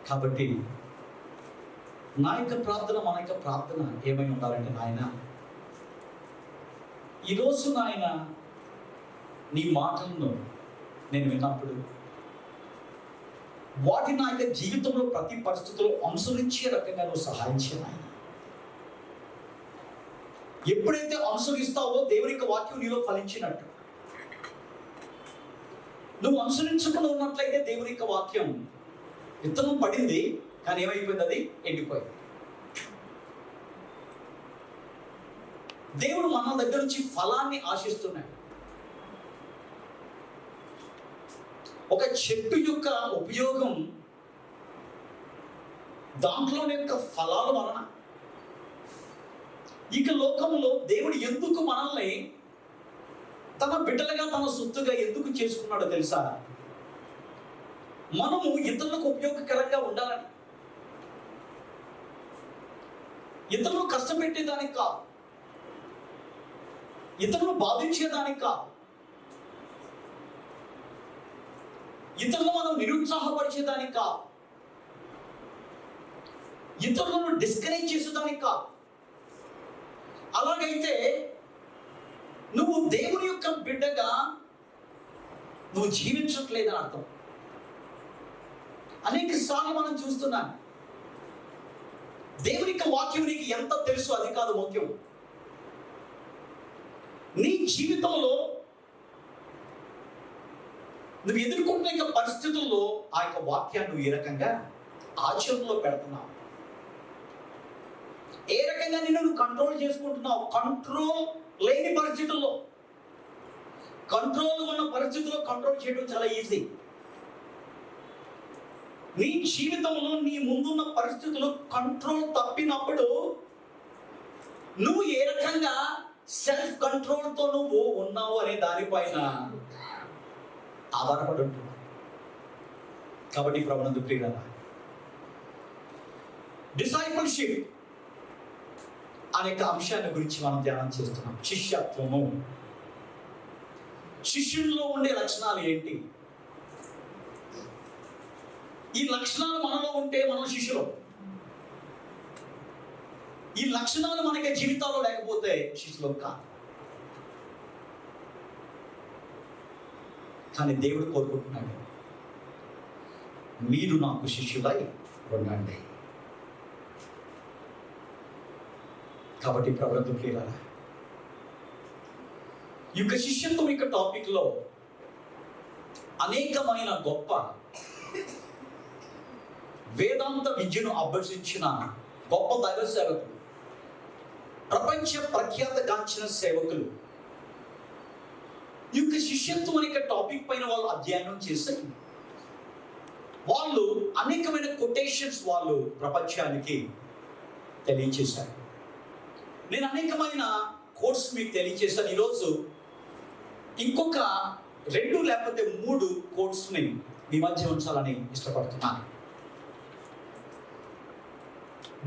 కాబట్టి నా యొక్క ప్రార్థన, మన యొక్క ప్రార్థన ఏమై ఉండాలంటే, నాయన ఈరోజు నాయన నీ మాటలను నేను విన్నప్పుడు వాటి నా యొక్క జీవితంలో ప్రతి పరిస్థితుల్లో అనుసరించే రకంగా నువ్వు సహాయం చేయ నాయన. ఎప్పుడైతే అనుసరిస్తావో దేవుని యొక్క వాక్యం నీలో ఫలించినట్టు. నువ్వు అనుసరించకుండా ఉన్నట్లయితే దేవుని యొక్క వాక్యం విత్తనం పడింది, కానీ ఏమైపోయింది? అది ఎండిపోయింది. దేవుడు మన దగ్గర నుంచి ఫలాన్ని ఆశిస్తున్నాడు. ఒక చెట్టు యొక్క ఉపయోగం దాంట్లోని యొక్క ఫలాల వలన. ఇక లోకంలో దేవుడు ఎందుకు మనల్ని తన బిడ్డలుగా, తన సొత్తుగా ఎందుకు చేసుకున్నాడో తెలుసా? మనము ఇతరులకు ఉపయోగకరంగా ఉండాలని, ఇతరులు కష్టపెట్టేదానికి కాదు, ఇతరులు బాధించేదానికి కాదు, ఇతరులు మనం నిరుత్సాహపరిచేదానికి కాదు, ఇతరులను డిస్కరేజ్ చేసేదానికి కాదు. అలాగైతే నువ్వు దేవుని యొక్క బిడ్డగా నువ్వు జీవించట్లేదని అర్థం. అనేక సార్లు మనం చూస్తున్నాం. దేవుని యొక్క వాక్యం నీకు ఎంత తెలుసు అది కాదు ముఖ్యం. నీ జీవితంలో నువ్వు ఎదుర్కొంటున్న పరిస్థితుల్లో ఆ యొక్క వాక్యాన్ని నువ్వు ఏ రకంగా ఆచరణలో పెడుతున్నావు, ఏ రకంగా నువ్వు కంట్రోల్ చేసుకుంటున్నావు. కంట్రోల్ లేని పరిస్థితుల్లో, కంట్రోల్ ఉన్న పరిస్థితుల్లో కంట్రోల్ చేయడం చాలా ఈజీ. నీ జీవితంలో నీ ముందున్న పరిస్థితులు కంట్రోల్ తప్పినప్పుడు నువ్వు ఏ రకంగా సెల్ఫ్ కంట్రోల్తో నువ్వు ఉన్నావు అనే దానిపైన ఆధారపడి ఉంటుంది. కాబట్టి ప్రభునందు ప్రియులారా, డిసైపుల్షిప్ అనే అంశాన్ని గురించి మనం ధ్యానం చేస్తున్నాం. శిష్యత్వము, శిష్యుల్లో ఉండే లక్షణాలు ఏంటి? ఈ లక్షణాలు మనలో ఉంటే మనం శిష్యులు. ఈ లక్షణాలు మనకి జీవితాల్లో లేకపోతే శిష్యులు కాదు. కానీ దేవుడు కోరుకుంటున్నాడు, మీరు నాకు శిష్యులై ఉండండి. కాబట్టి ప్రభుత్వ ప్రియులారా, ఈ యొక్క శిష్యత్వం యొక్క టాపిక్లో అనేకమైన గొప్ప వేదాంత విద్యను అభ్యసించిన గొప్ప దైవ సేవకులు, ప్రపంచ ప్రఖ్యాతగాంచిన సేవకులు ఈ యొక్క శిష్యత్వం అనే టాపిక్ పైన వాళ్ళు అధ్యయనం చేసి వాళ్ళు అనేకమైన కొటేషన్స్ వాళ్ళు ప్రపంచానికి తెలియచేశారు. నేను అనేకమైన కోర్స్ మీకు తెలియచేశాను. ఈరోజు ఇంకొక 2 లేకపోతే 3 కోర్స్ని మీ మధ్య ఉంచాలని ఇష్టపడుతున్నాను.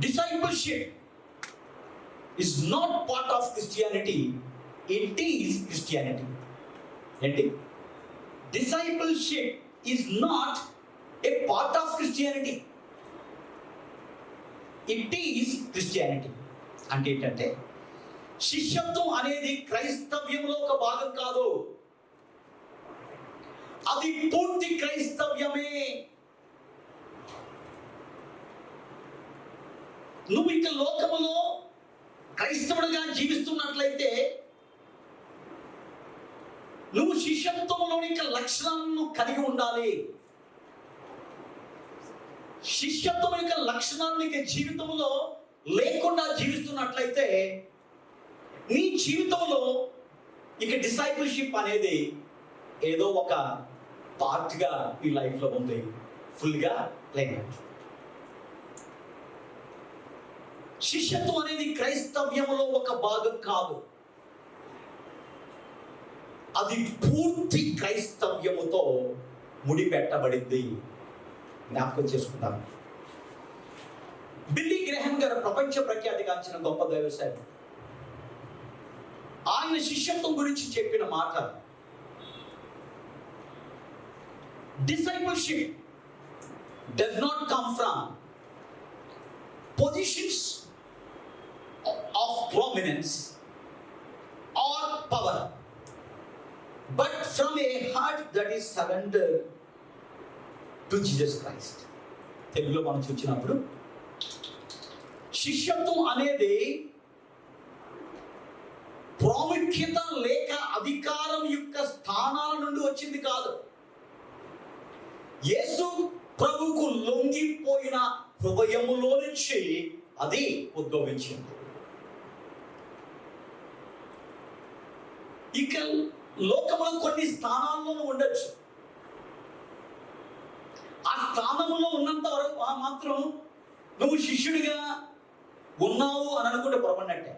Discipleship is not part of Christianity, it is Christianity. ఏంటి? Discipleship is not a part of Christianity, it is Christianity. అంటే ఏంటంటే, శిష్యత్వం అనేది క్రైస్తవ్యంలో ఒక భాగం కాదు, అది పూర్తి క్రైస్తవ్యమే. నువ్వు ఇక లోకములో క్రైస్తవుడిగా జీవిస్తున్నట్లయితే నువ్వు శిష్యత్వంలోని లక్షణాలను కలిగి ఉండాలి. శిష్యత్వం యొక్క లక్షణాలను జీవితంలో లేకుండా జీవిస్తున్నట్లయితే నీ జీవితంలో ఇక డిసైపుల్షిప్ అనేది ఏదో ఒక పార్ట్గా ఈ లైఫ్లో ఉంది, ఫుల్గా లేదు. శిష్యత్వం అనేది క్రైస్తవ్యంలో ఒక భాగం కాదు, అది పూర్తి క్రైస్తవ్యముతో ముడిపెట్టబడింది. జ్ఞాపకం చేసుకుందాం. బిల్లీ గ్రహాం గారు ప్రపంచ ప్రఖ్యాతిగాంచిన గొప్ప దైవసేవకుడు. ఆయన శిష్యత్వం గురించి చెప్పిన మాట, discipleship does not come from positions of prominence or power, but from a heart that is surrendered to Jesus Christ. తెలుగులో మనం చూసినప్పుడు శిష్యత్వం అనేది ప్రాముఖ్యత లేక అధికారం యొక్క స్థానాల నుండి వచ్చింది కాదు. యేసు ప్రభువుకు లొంగిపోయిన హృదయములో నుంచి అది ఉద్భవించింది. ఇక లోకంలో కొన్ని స్థానాల్లో ఉండొచ్చు. ఆ స్థానంలో ఉన్నంత వరకు మాత్రం నువ్వు శిష్యుడిగా ఉన్నావు అని అనుకుంటే పొరపడినట్టే.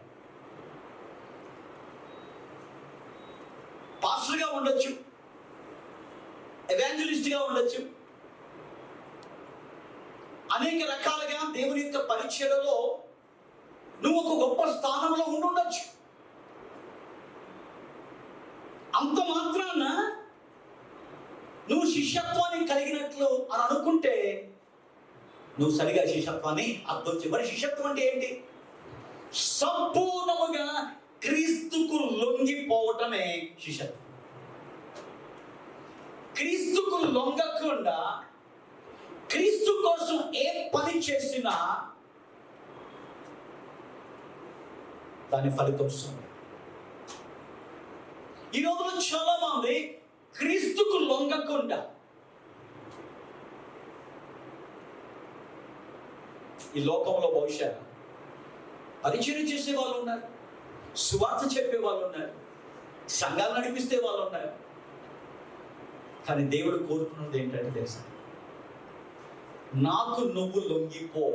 పాస్టర్గా ఉండొచ్చు, ఎవాంజలిస్ట్గా ఉండొచ్చు, అనేక రకాలుగా దేవుని యొక్క పరిచర్యలో నువ్వు ఒక గొప్ప స్థానంలో ఉండొచ్చు. అంత మాత్రాన నువ్వు శిష్యత్వాన్ని కలిగినట్లు అని అనుకుంటే నువ్వు సరిగా శిష్యత్వాన్ని అర్థం చేయ. మరి శిష్యత్వం అంటే ఏంటి? సంపూర్ణముగా క్రీస్తుకు లొంగిపోవటమే శిష్యత్వం. క్రీస్తుకు లొంగకుండా క్రీస్తు కోసం ఏ పని చేసినా దాని ఫలితం వస్తుంది. ఈ రోజులో చాలా మంది క్రీస్తుకు లొంగకుండా ఈ లోకంలో బహుశా పరిచయం చేసే వాళ్ళు ఉన్నారు, సువార్త చెప్పే వాళ్ళు ఉన్నారు, సంఘాలు నడిపిస్తే వాళ్ళు ఉన్నారు. కానీ దేవుడు కోరుకున్నది ఏంటంటే తెలుసా? నాకు నువ్వు లొంగిపో.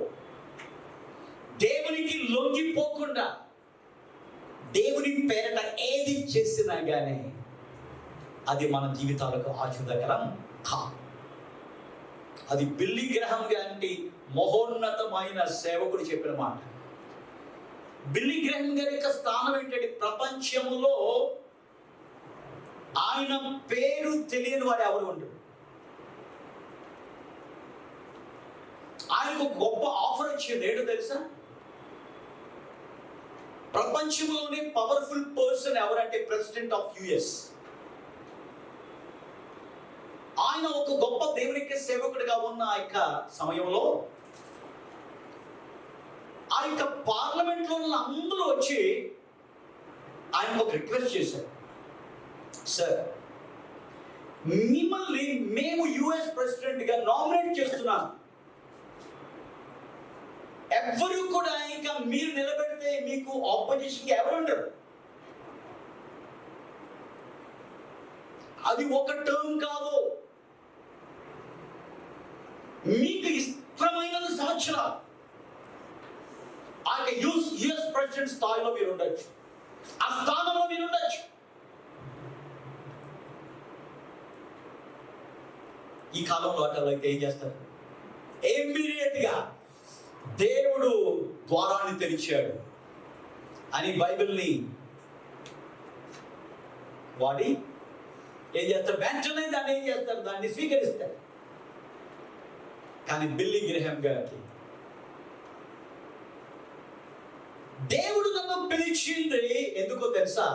దేవునికి లొంగిపోకుండా దేవుని పేరట ఏది చేసినా కానీ అది మన జీవితాలకు ఆశీర్వాదకరం కాదు. అది బిల్లీ గ్రహం గారి మహోన్నతమైన సేవకుడు చెప్పిన మాట. బిల్లీ గ్రహం గారి యొక్క స్థానం ఏంటంటే ప్రపంచంలో ఆయన పేరు తెలియని వాడు ఎవరు ఉండరు. ఆయనకు గొప్ప ఆఫర్ వచ్చింది. ఏంటో తెలుసా? ప్రపంచంలోనే పవర్ఫుల్ పర్సన్ ఎవరంటే ప్రెసిడెంట్ ఆఫ్ యుఎస్. ఆయన ఒక గొప్ప దేవునికి సేవకుడిగా ఉన్న ఆ యొక్క సమయంలో ఆ యొక్క పార్లమెంట్లో ఉన్న అందరూ వచ్చి ఆయన ఒక రిక్వెస్ట్ చేశారు. సార్, మిమ్మల్ని మేము యుఎస్ ప్రెసిడెంట్గా నామినేట్ చేస్తున్నాం. ఎవరు కూడా ఇంకా మీరు నిలబెడితే మీకు ఆపోజిషన్ ఎవరు ఉండరు. అది ఒక టర్మ్ కాదు, మీకు ఇష్టమైన సంవత్సరాలు ఆ యుఎస్ ప్రెసిడెంట్ స్థాయిలో మీరు ఉండొచ్చు, ఆ స్థానంలో మీరు ఉండొచ్చు. ఈ కాలంలో అట్లా అయితే ఏం చేస్తారు? ఇమ్మీడియట్ గా దేవుడు ద్వారాన్ని తెరిచాడు అని బైబిల్ని వాడి ఏం చేస్తారు? వెంటనే దాన్ని ఏం చేస్తారు? దాన్ని స్వీకరిస్తారు. కానీ బిల్లీ గ్రహం గారికి దేవుడు నన్ను పిలిచింది ఎందుకో తెలుసా?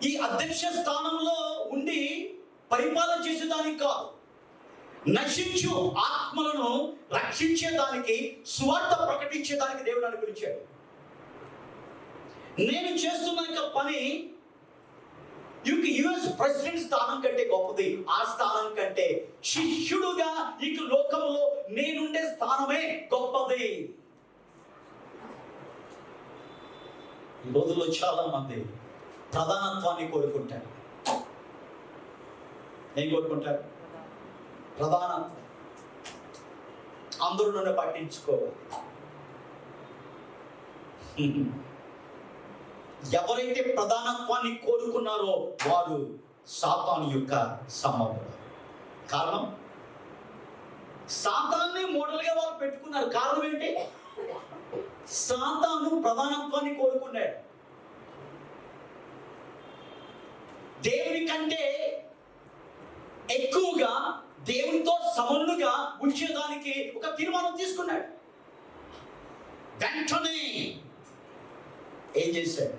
ఈ అధ్యక్ష స్థానంలో ఉండి పరిపాలన చేసేదానికి కాదు, నశించు ఆత్మలను రక్షించేదానికి, సువార్త ప్రకటించేదానికి దేవుడు నన్ను పిలిచాడు. నేను చేస్తున్న పని యుఎస్ ప్రెసిడెంట్ స్థానం కంటే గొప్పది. ఆ స్థానం కంటే శిష్యుడుగా ఈ లోకంలో నేనుండే స్థానమే గొప్పది. ఈ రోజుల్లో చాలా మంది ప్రధానత్వాన్ని కోరుకుంటారు. ఏం కోరుకుంటారు? ప్రధానత్వం. అందరూ నన్ను పట్టించుకోవాలి. ఎవరైతే ప్రధానత్వాన్ని కోరుకున్నారో వారు సాతాను యొక్క సంబంధం. కారణం, సాతాన్ని మోడల్గా వాళ్ళు పెట్టుకున్నారు. కారణం ఏంటి? సాతాను ప్రధానత్వాన్ని కోరుకున్నాడు. దేవుని కంటే ఎక్కువగా దేవునితో సమన్లుగా ఉంచేదానికి ఒక తీర్మానం తీసుకున్నాడు. వెంటనే ఏం చేశాడు?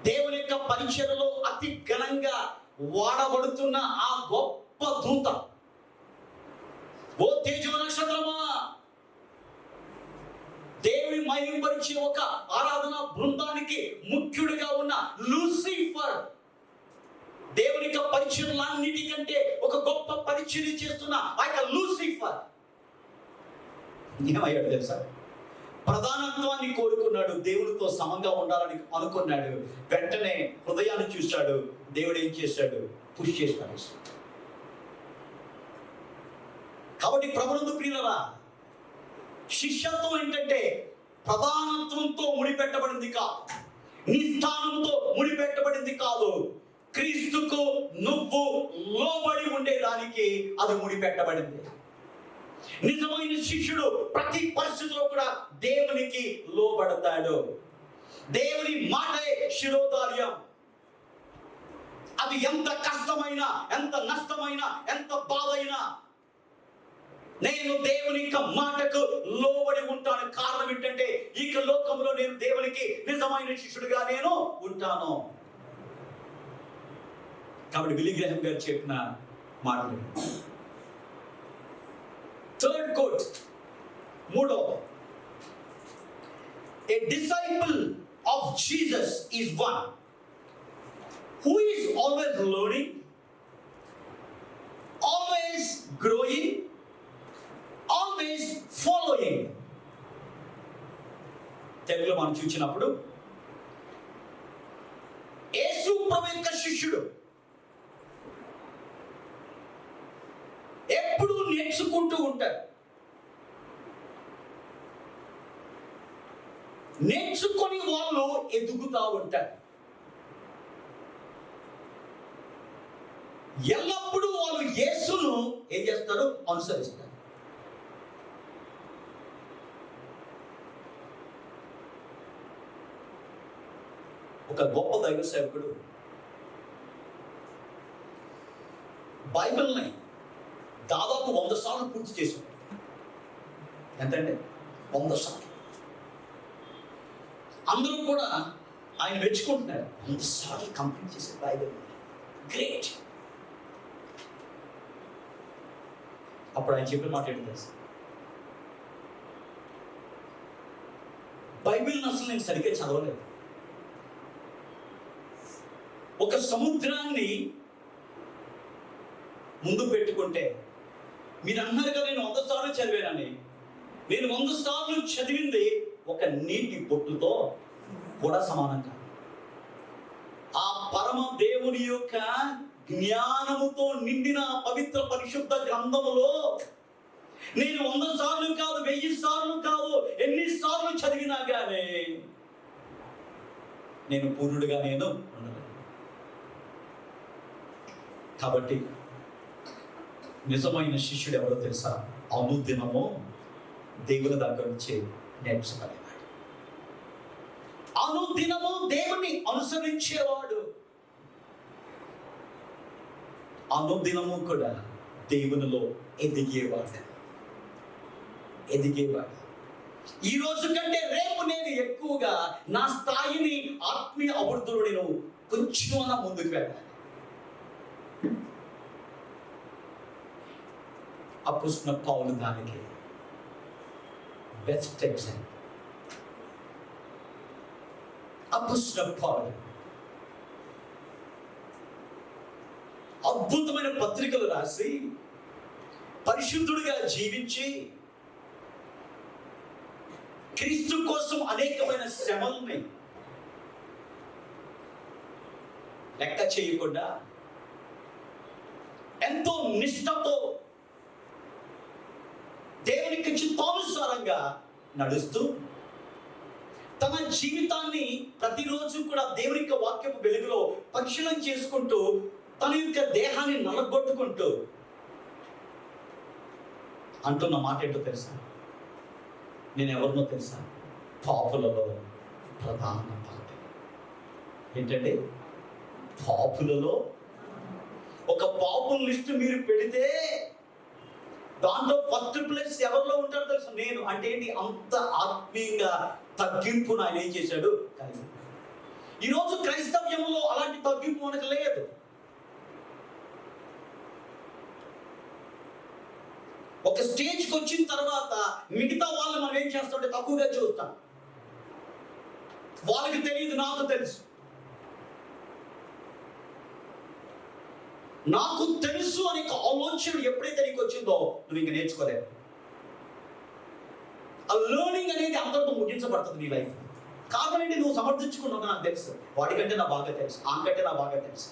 దేవుని యొక్క పరిచర్యలో అతి ఘనంగా వాడబడుతున్న ఆ గొప్ప దూత, ఓ తేజో నక్షత్రమా, దేవుని మహిమపరిచే ఒక ఆరాధన బృందానికి ముఖ్యుడిగా ఉన్న లూసిఫర్, దేవుని యొక్క పరిచర్యలన్నిటికంటే ఒక గొప్ప పరిచర్య చేస్తున్న ఆ యొక్క లూసిఫర్ ఏమయ్యాడు తెలుసా? ప్రధానత్వాన్ని కోరుకున్నాడు, దేవునితో సమంగా ఉండాలని అనుకున్నాడు. వెంటనే హృదయాన్ని చూశాడు. దేవుడు ఏం చేశాడు? పుష్ చేసి పడేశాడు. కాబట్టి ప్రభునందు ప్రియులరా, శిష్యత్వం ఏంటంటే ప్రధానత్వంతో ముడిపెట్టబడింది కాదు, నీ స్థానంతో ముడిపెట్టబడింది కాదు. క్రీస్తుకు నువ్వు లోబడి ఉండేదానికి అది ముడిపెట్టబడింది. నిజమైన శిష్యుడు ప్రతి పరిస్థితిలో కూడా దేవునికి లోబడతాడు. దేవుని మాటే శిరోధార్యం. అది ఎంత కష్టమైనా, ఎంత నష్టమైనా, ఎంత బాధ అయినా నేను దేవుని యొక్క మాటకు లోబడి ఉంటాను. కారణం ఏంటంటే ఈ లోకంలో నేను దేవునికి నిజమైన శిష్యుడిగా నేను ఉంటాను. కాబట్టి బిల్లీ గ్రాహం గారు చెప్పిన మాటలు. థర్డ్ కోట్, మూడో, a disciple of Jesus is one who is always learning, always growing, always following. తెలుగులో మనం చూసినప్పుడు యేసు ప్రభు యొక్క శిష్యుడు ఎప్పుడు నేర్చుకుంటూ ఉంటారు. నేర్చుకొని వాళ్ళు ఎదుగుతూ ఉంటారు. ఎల్లప్పుడూ వాళ్ళు యేసును ఏం చేస్తారు? అనుసరిస్తారు. ఒక గొప్ప దైవ సేవకుడు బైబిల్ని దాదాపు 100 సార్లు పూర్తి చేశాడు. ఎంతంటే 100 సార్లు. అందరూ కూడా ఆయన మెచ్చుకుంటున్నారు. 100 సార్లు కంప్లీట్ చేసే బైబిల్, గ్రేట్. అప్పుడు ఆయన చెప్పిన మాట ఏంటి తెలుసు? బైబిల్ని అసలు నేను సరిగ్గా చదవలేదు. ఒక సముద్రాన్ని ముందు పెట్టుకుంటే, మీరు అన్నారు కదా నేను 100 సార్లు చదివానని. నేను 100 సార్లు చదివింది ఒక నీటి బొట్టుతో కూడా సమానం కాదు. ఆ పరమ దేవుని యొక్క జ్ఞానముతో నిండిన పవిత్ర పరిశుద్ధ గ్రంథములో నేను 100 సార్లు కాదు, 1000 సార్లు కాదు, ఎన్నిసార్లు చదివినా కానీ నేను పూర్ణుడిగా నేను ఉండలేదు. కాబట్టి నిజమైన శిష్యుడు ఎవరో తెలుసా? అనుదినము దేవుని దగ్గర నుంచి నేర్చుకునేవాడు, అనుదినము దేవుని అనుసరించేవాడు, అనుదినము కూడా దేవునిలో ఎదిగేవాడు. ఈ రోజు కంటే రేపు నేను ఎక్కువగా నా స్థాయిని ఆత్మీయ అభివృద్ధిలో నేను కొంచెం ముందుకు వెళ్ళాలి. అపోస్తలుడైన పౌలు దానికి బెస్ట్ ఎగ్జాంపుల్. అపోస్తలుడైన పౌలు అద్భుతమైన పత్రికలు రాసి పరిశుద్ధుడిగా జీవించి క్రీస్తు కోసం అనేకమైన శ్రమల్ని లెక్క చేయకుండా ఎంతో నిష్ఠతో దేవునికి చిత్తానుసారంగా నడుస్తూ తన జీవితాన్ని ప్రతిరోజు కూడా దేవుని యొక్క వాక్యపు వెలుగులో పరిశీలన చేసుకుంటూ తన యొక్క దేహాన్ని నలగొట్టుకుంటూ అంటున్న మాట ఏంటో తెలుసా? నేను ఎవరినో తెలుసా? పాపులలో ప్రధాన పాపి. ఏంటంటే పాపులలో ఒక పాపుల లిస్ట్ మీరు పెడితే దాంట్లో ఫస్ట్ ప్లేస్ ఎవరిలో ఉంటారో తెలుసు, నేను. అంటే ఏంటి? అంత ఆత్మీయంగా తగ్గింపును ఆయన ఏం చేశాడు కలిగి. ఈరోజు క్రైస్తవ్యంలో అలాంటి తగ్గింపు మనకు లేదు. ఒక స్టేజ్కి వచ్చిన తర్వాత మిగతా వాళ్ళు మనం ఏం చేస్తామంటే తక్కువగా చూస్తాం. వాళ్ళకి తెలియదు, నాకు తెలుసు. నాకు తెలుసు అనే ఆలోచన ఎప్పుడైతే నీకు వచ్చిందో నువ్వు ఇంకా నేర్చుకోలేవు. ఆ లెర్నింగ్ అనేది అందరితో ముగించబడుతుంది నీ లైఫ్. కావాలంటే నువ్వు సమర్థించుకున్నావు, నాకు తెలుసు, వాడికంటే నా బాగా తెలుసు, ఆమెకంటే నా బాగా తెలుసు.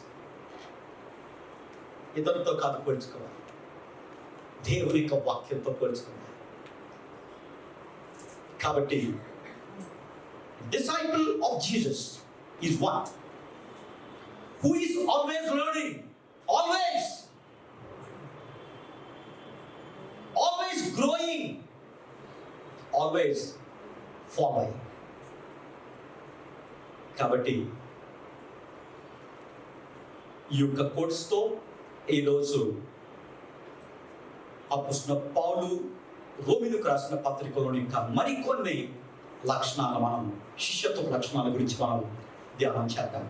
ఇతరులతో కాదు పోల్చుకోవాలి, దేవుని యొక్క వాక్యంతో పోల్చుకోవాలి. కాబట్టి disciple of Jesus is one who is always learning, always growing, always following. కాబట్టి ఈ యొక్క కోర్సుతో ఈరోజు అపోస్తలుడైన పౌలు రోమీయులకు రాసిన పత్రికలోని ఇంకా మరికొన్ని లక్షణాలు, మనం శిష్యత్వ లక్షణాల గురించి మనం ధ్యానం చేద్దాం.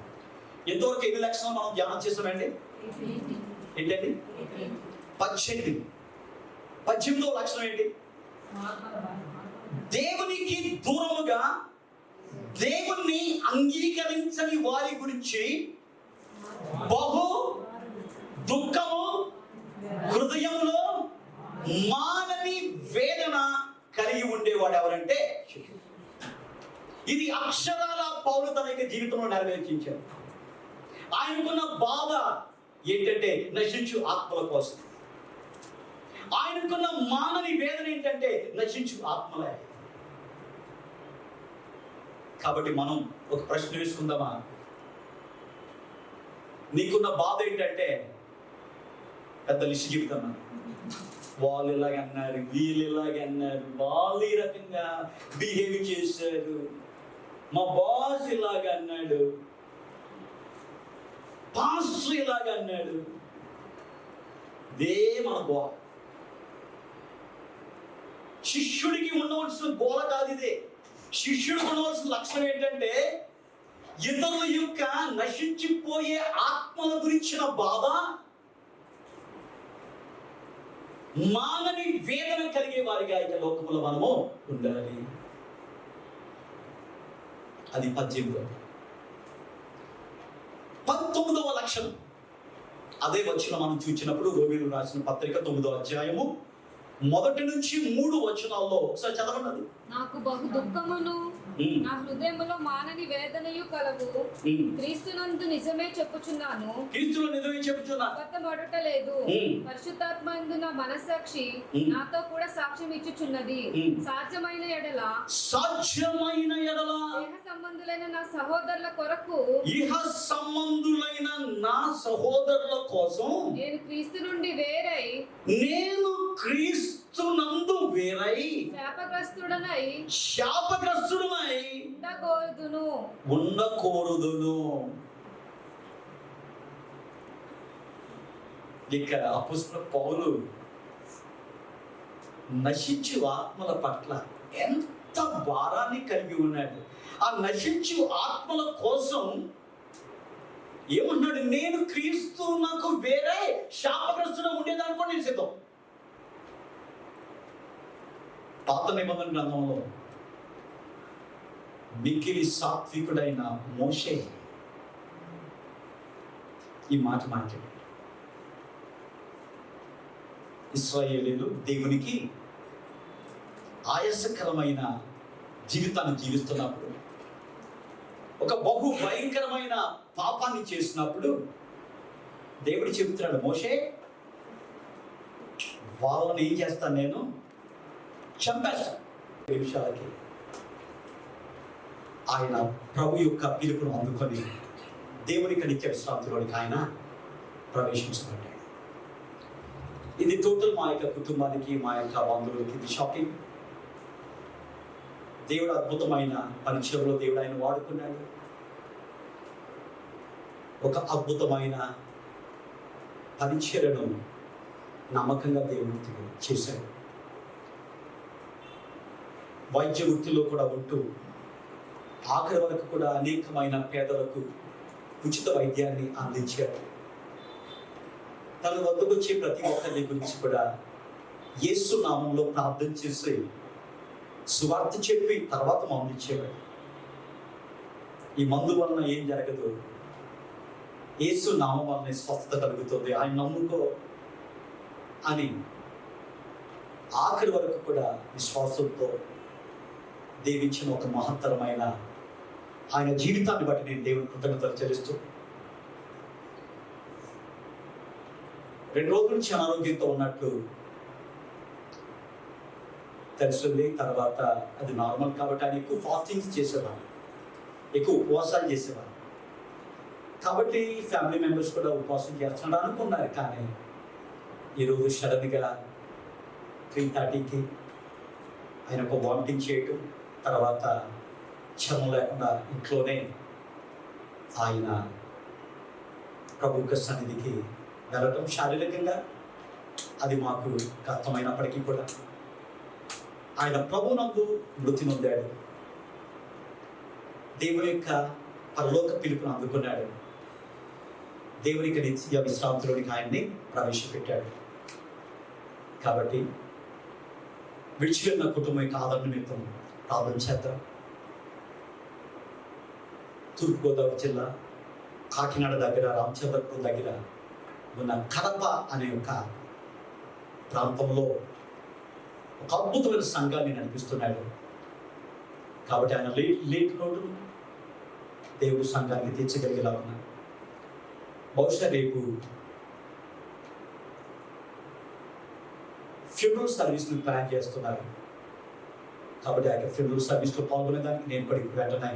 ఎంతవరకు ఎన్ని లక్షణాలు మనం ధ్యానం చేస్తామండి? ఏంటండి? 18. 18వ లక్షణం ఏంటి? దేవునికి దూరముగా దేవుణ్ణి అంగీకరించని వారి గురించి బహు దుఃఖము హృదయంలో మానని వేదన కలిగి ఉండేవాడు ఎవరంటే, ఇది అక్షరాల పౌలు తన యొక్క జీవితంలో నెరవేర్చాడు. ఆయనకున్న బాధ ఏంటంటే నశించు ఆత్మల కోసం. ఆయనకున్న మానని వేదన ఏంటంటే నశించు ఆత్మలే. కాబట్టి మనం ఒక ప్రశ్న వేసుకుందామా? నీకున్న బాధ ఏంటంటే, పెద్ద లిస్ట్ చెబుతామా? వాళ్ళు ఇలాగ అన్నారు, వీళ్ళు ఇలాగ అన్నారు, వాళ్ళు ఈ రకంగా బిహేవ్ చేశారు, మా బాస్ ఇలాగ అన్నాడు, పాస్టర్ ఇలాగ అన్నాడు. ఇదే మన గోల. శిష్యుడికి ఉండవలసిన గోల కాదు ఇదే. శిష్యుడికి ఉండవలసిన లక్షణం ఏంటంటే ఇతరుల యొక్క నశించిపోయే ఆత్మల గురించిన బాధ, మానని వేదన కలిగే వారిగా ఇక లోకములో మనము ఉండాలి. అది 18వ. 19వ లక్షణం అదే వచనం మనం చూసినప్పుడు రోమీయులకు రాసిన పత్రిక 9వ అధ్యాయము 1 నుంచి 3 వచనాల్లో ఒకసారి చదవండి. నాకు బహు దుఃఖమును నా హృదయములో మానని వేదనయు కలవు. క్రీస్తునందు నిజమే చెప్పుచున్నాను, క్రీస్తులో నిజమే చెప్పుచున్నాను, అబద్ధమడుటలేదు. పరిశుద్ధాత్మందు నా మనస్సాక్షి నాతో కూడా సాక్ష్యం ఇచ్చుచున్నది. సాధ్యమైన ఎడల దేహ సంబంధులైన నా సహోదరుల కొరకు, ఇహ సంబంధులైన నా సహోదరుల కోసం నేను క్రీస్తు నుండి వేరై, నేను క్రీస్తునందు వేరై శాపగ్రస్తుడనై ఉండకూడదును. ఇక్కడ అపోస్తలుడైన పౌలు నశించు ఆత్మల పట్ల ఎంత భారాన్ని కలిగి ఉన్నాడు. ఆ నశించు ఆత్మల కోసం ఏమన్నాడు? నేను క్రీస్తు నాకు వేరే శాపగ్రస్తుడు ఉండేదానికో నేను సిద్ధం. పాత నిబంధన గ్రంథంలో మిక్కిలి సాత్వికుడైన మోషే ఈ మాట మాట్లాడాడు. ఇశ్రాయేలీయులు దేవునికి ఆయాసకరమైన జీవితాన్ని జీవిస్తున్నప్పుడు, ఒక బహు భయంకరమైన పాపాన్ని చేసినప్పుడు దేవుడు చెబుతున్నాడు, మోషే వాళ్ళని ఏం చేస్తాను, నేను చంపేస్తాను. నిమిషాలకి ఆయన ప్రభు యొక్క పిలుపును అందుకొని దేవుని నిత్య విశ్రాంతిలోనికి ఆయన ప్రవేశించబడ్డాడు. ఇది టోటల్ మా యొక్క కుటుంబానికి, మా యొక్క బంధువులకి ఇది షాకింగ్. దేవుడు అద్భుతమైన పరిచయంలో దేవుడు ఆయన వాడుకున్నాడు. ఒక అద్భుతమైన పరిచర్యను నమ్మకంగా దేవుడు చేశాడు. వైద్య వృత్తిలో కూడా ఉంటూ ఆఖరి వరకు కూడా అనేకమైన పేదలకు ఉచిత వైద్యాన్ని అందించాడు. తన వద్దకు వచ్చే ప్రతి ఒక్కరి గురించి కూడా యేసు నామంలో ప్రార్థన చేసి సువార్త చెప్పి తర్వాత మందు ఇచ్చేవాడు. ఈ మందు వలన ఏం జరగదు, యేసు నామం వలన స్వస్థత కలుగుతుంది, ఆయన నమ్ముకో అని ఆఖరి వరకు కూడా విశ్వాసంతో దేవించిన ఒక మహత్తరమైన ఆయన జీవితాన్ని బట్టి నేను దేవుని కృతజ్ఞతలు చెల్లిస్తూ 2 రోజుల నుంచి అనారోగ్యంతో ఉన్నట్లు తెలిసింది. తర్వాత అది నార్మల్ కాబట్టి ఆయన ఎక్కువ ఫాస్టింగ్స్ చేసేవారు, ఎక్కువ ఉపవాసాలు చేసేవారు. కాబట్టి ఫ్యామిలీ మెంబర్స్ కూడా ఉపవాసం చేస్తున్నాడు అనుకున్నారు. కానీ ఈరోజు సడన్గా 3:30కి ఆయన ఒక వామిటింగ్ చేయటం, తర్వాత చర్మం లేకుండా ఇంట్లోనే ఆయన ప్రభు యొక్క సన్నిధికి వెళ్ళటం శారీరకంగా అది మాకు కష్టమైనప్పటికీ కూడా ఆయన ప్రభునందు మృతి నొందాడు. దేవుని యొక్క పరలోక పిలుపును అందుకున్నాడు. దేవుని యొక్క నిత్య విశ్రాంతిలోనికి ఆయన్ని ప్రవేశపెట్టాడు. కాబట్టి విడిచిపెట్టిన కుటుంబం యొక్క ఆదరణ నిమిత్తం ప్రార్థన చేద్దాం. తూర్పుగోదావరి జిల్లా కాకినాడ దగ్గర రామచంద్రపురం దగ్గర ఉన్న కడప అనే ఒక ప్రాంతంలో ఒక అద్భుతమైన సంఘాన్ని నడిపిస్తున్నాడు. కాబట్టి ఆయన లేట్ నోటును దేవుడు సంఘానికి తీర్చగలిగేలా ఉన్నాడు. బహుశా రేపు ఫ్యూనరల్ సర్వీస్ని ప్లాన్ చేస్తున్నారు. కాబట్టి ఆ ఫ్యూనరల్ సర్వీస్లో పాల్గొనేదానికి నేను కూడా ఇప్పుడు వెంటనే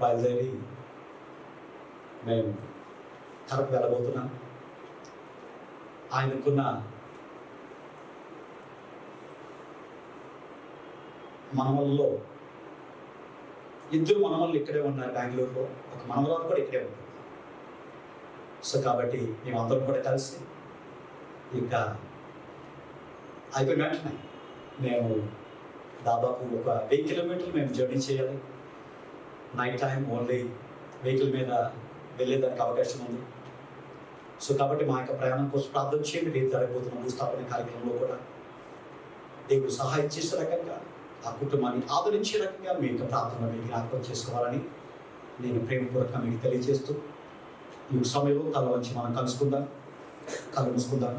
బయలుదేరి మేము కడప వెళ్ళబోతున్నాం. ఆయనకున్న మనవల్లో 2 మనవళ్ళు ఇక్కడే ఉన్నారు బెంగళూరులో, ఒక మనవరాలు కూడా ఇక్కడే ఉంటుంది. సో కాబట్టి మేమందరం కూడా కలిసి ఇక అయిపోయిన వెంటనే మేము దాదాపు ఒక 1000 కిలోమీటర్లు మేము జర్నీ చేయాలి. నైట్ టైం ఓన్లీ వెహికల్ మీద వెళ్ళేదానికి అవకాశం ఉంది. సో కాబట్టి మా యొక్క ప్రయాణం కోసం ప్రార్థన చేయండి. రేపు జరగబోతున్న భూస్థాపన కార్యక్రమంలో కూడా దేవుడు సహాయం చేసే రకంగా ఆ కుటుంబాన్ని ఆదరించే రకంగా మీ యొక్క ప్రార్థన మీకు జ్ఞాపకం చేసుకోవాలని నేను ప్రేమపూర్వకంగా మీకు తెలియజేస్తూ ఈ సమయంలో తల వంచి మనం కలుసుకుందాం, కళ్ళు మూసుకుందాం.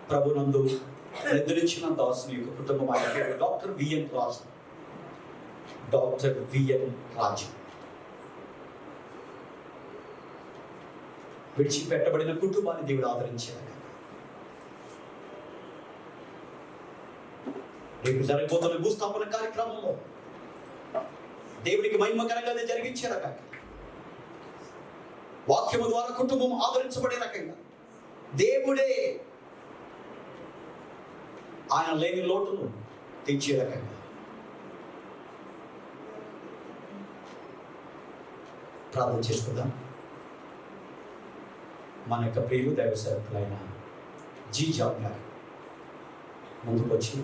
ప్రభునందు నిద్రించిన దాసుని యొక్క కుటుంబం ఆయన డాక్టర్ విఎన్ రాజు. డాక్టర్ విఎన్ రాజు విడిచిపెట్టబడిన కుటుంబాన్ని దేవుడు ఆదరించాడు. రేపు జరగబోతున్న భూస్థాపన కార్యక్రమంలో దేవుడికి మహిమకరంగా జరిగించే రకంగా, వాక్యము ద్వారా కుటుంబం ఆదరించబడే రకంగా దేవుడే ఆయన లేని లోటును తీర్చే రకంగా ప్రార్థన చేసుకుందాం. మన యొక్క ప్రియులు దైవ సేవకులైన జీ జాబ్ గారు ముందుకు వచ్చి